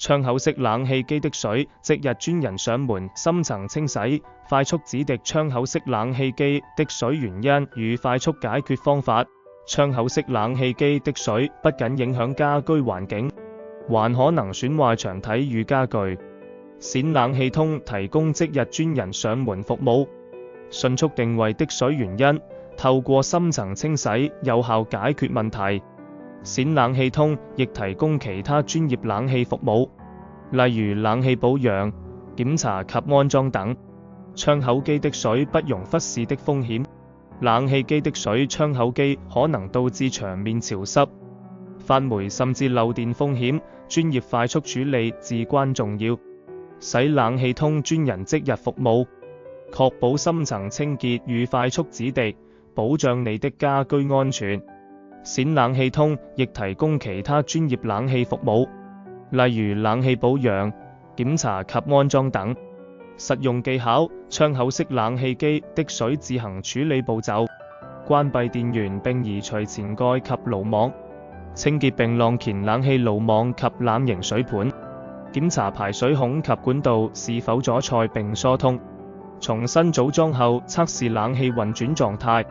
窗口式冷氣機的水，即日專人上門深層清洗、快速止滴。窗口式冷氣機的水原因與快速解決方法。窗口式冷氣機的水不僅影響家居環境，還可能損壞牆體與家具。冼冷氣通提供即日專人上門服務，迅速定位的水原因，透過深層清洗有效解決問題。冼冷氣通亦提供其他專業冷氣服務，例如冷氣保養、檢查及安裝等。窗口機的水不容忽視的風險。冷氣機的水窗口機可能導致牆面潮濕、發霉甚至漏電風險，專業快速處理至關重要。使冷氣通專人即日服務，確保深層清潔與快速止滴，保障你的家居安全。冼冷氣通亦提供其他專業冷氣服務，例如冷氣保養、檢查及安裝等。實用技巧：窗口式冷氣機的水自行處理步驟：關閉電源並移除前蓋及爐網，清潔並晾乾冷氣爐網及攬型水盤，檢查排水孔及管道是否阻塞並疏通。重新組裝後測試冷氣運轉狀態，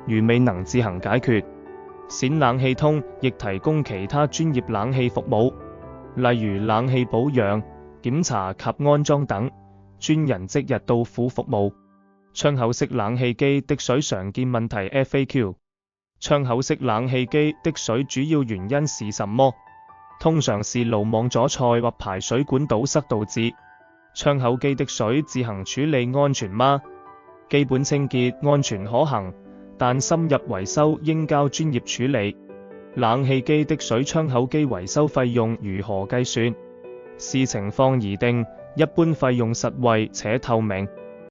如未能自行解決，冼冷氣通亦提供其他專業冷氣服務，例如冷氣保養、檢查及安裝等，專人即日到府服務。窗口式冷氣機的水常見問題 FAQ： 窗口式冷氣機的水主要原因是什麼？通常是爐網阻塞或排水管堵塞導致。窗口機的水自行處理安全嗎？基本清潔安全可行，但深入維修應交專業處理。冷氣機的水窗口機維修費用如何計算？視情況而定，一般費用實惠且透明。